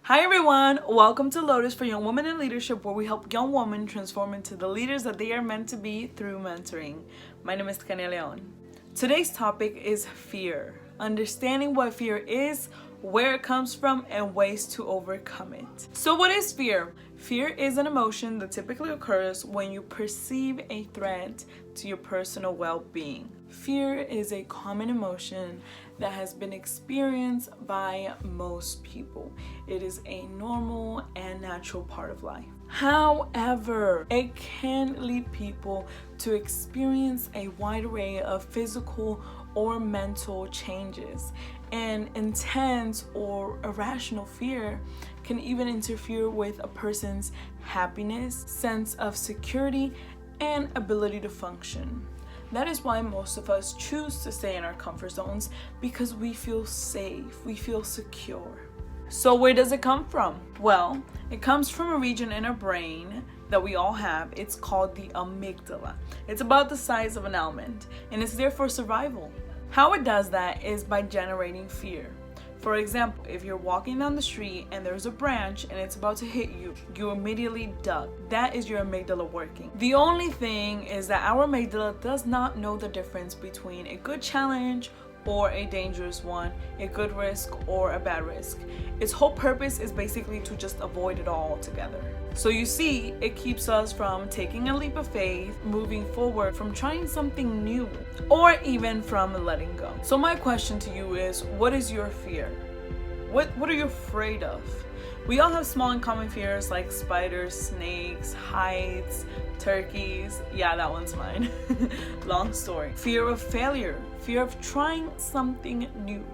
Hi everyone, welcome to Lotus for Young Women in Leadership, where we help young women transform into the leaders that they are meant to be through mentoring. My name is Kenia Leon. Today's topic is fear. Understanding what fear is, where it comes from, and ways to overcome it. So what is fear? Fear is an emotion that typically occurs when you perceive a threat to your personal well-being. Fear is a common emotion that has been experienced by most people. It is a normal and natural part of life. However, it can lead people to experience a wide array of physical or mental changes. And intense or irrational fear can even interfere with a person's happiness, sense of security, and ability to function. That is why most of us choose to stay in our comfort zones, because we feel safe, we feel secure. So where does it come from? Well, it comes from a region in our brain that we all have. It's called the amygdala. It's about the size of an almond, and it's there for survival. How it does that is by generating fear. For example, if you're walking down the street and there's a branch and it's about to hit you, you immediately duck. That is your amygdala working. The only thing is that our amygdala does not know the difference between a good challenge or a dangerous one, a good risk or a bad risk. Its whole purpose is basically to just avoid it all altogether. So you see, it keeps us from taking a leap of faith, moving forward, from trying something new, or even from letting go. So my question to you is, what is your fear? What are you afraid of? We all have small and common fears like spiders, snakes, heights, turkeys. Yeah, that one's mine. Long story. Fear of failure, fear of trying something new,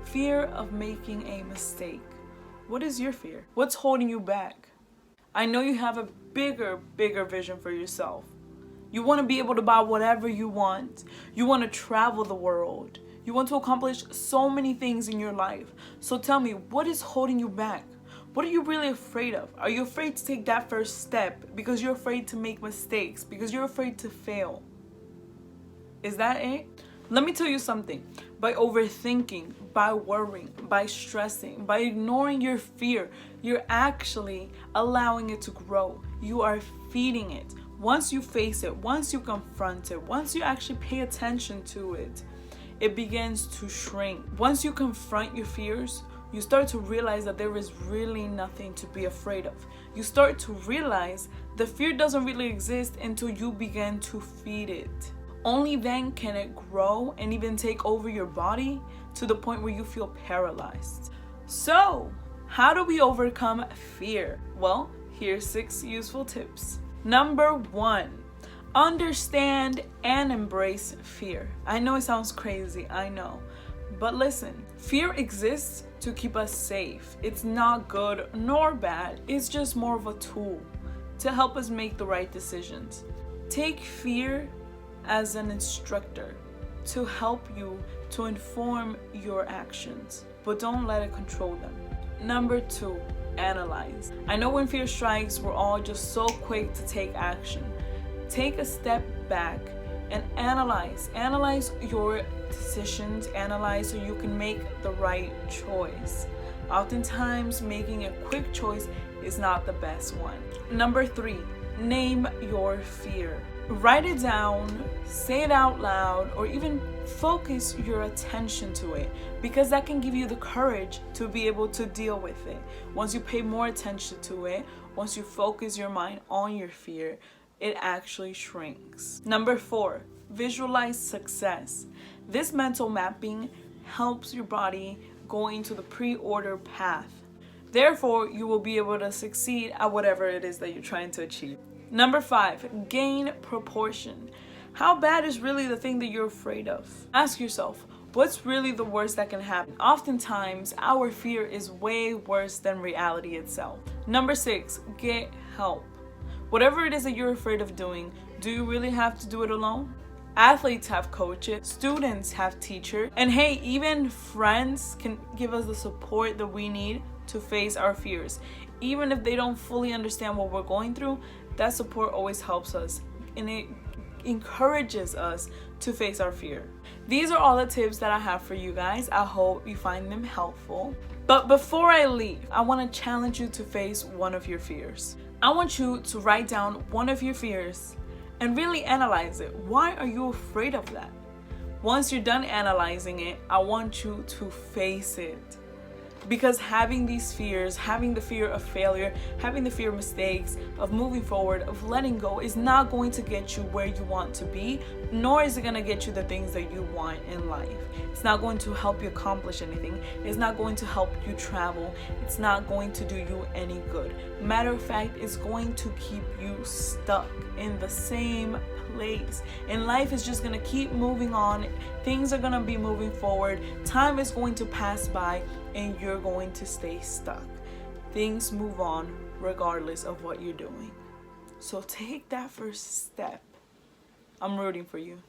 fear of making a mistake. What is your fear? What's holding you back? I know you have a bigger vision for yourself. You want to be able to buy whatever you want. You want to travel the world. You want to accomplish so many things in your life. So tell me, what is holding you back? What are you really afraid of? Are you afraid to take that first step because you're afraid to make mistakes, because you're afraid to fail? Is that it? Let me tell you something. By overthinking, by worrying, by stressing, by ignoring your fear, you're actually allowing it to grow. You are feeding it. Once you face it, once you confront it, once you actually pay attention to it, it begins to shrink. Once you confront your fears, you start to realize that there is really nothing to be afraid of. You start to realize the fear doesn't really exist until you begin to feed it. Only then can it grow and even take over your body to the point where you feel paralyzed. So, how do we overcome fear? Well, here's 6 useful tips. Number 1, understand and embrace fear. I know it sounds crazy, I know. But listen, fear exists to keep us safe. It's not good nor bad. It's just more of a tool to help us make the right decisions. Take fear as an instructor to help you to inform your actions, but don't let it control them. Number 2, analyze. I know when fear strikes, we're all just so quick to take action. Take a step back and analyze your decisions, analyze so you can make the right choice. Oftentimes, making a quick choice is not the best one. Number 3, name your fear. Write it down, say it out loud, or even focus your attention to it, because that can give you the courage to be able to deal with it. Once you pay more attention to it, once you focus your mind on your fear, it actually shrinks. Number 4, visualize success. This mental mapping helps your body go into the pre-order path. Therefore, you will be able to succeed at whatever it is that you're trying to achieve. Number 5, gain proportion. How bad is really the thing that you're afraid of? Ask yourself, what's really the worst that can happen? Oftentimes, our fear is way worse than reality itself. Number 6, get help. Whatever it is that you're afraid of doing, do you really have to do it alone? Athletes have coaches, students have teachers, and hey, even friends can give us the support that we need to face our fears. Even if they don't fully understand what we're going through, that support always helps us, and it encourages us to face our fear. These are all the tips that I have for you guys. I hope you find them helpful. But before I leave, I want to challenge you to face one of your fears. I want you to write down one of your fears and really analyze it. Why are you afraid of that? Once you're done analyzing it, I want you to face it. Because having these fears, having the fear of failure, having the fear of mistakes, of moving forward, of letting go, is not going to get you where you want to be, nor is it going to get you the things that you want in life. It's not going to help you accomplish anything. It's not going to help you travel. It's not going to do you any good. Matter of fact, it's going to keep you stuck in the same place. And life is just going to keep moving on. Things are going to be moving forward. Time is going to pass by and you're going to stay stuck. Things move on regardless of what you're doing. So take that first step. I'm rooting for you.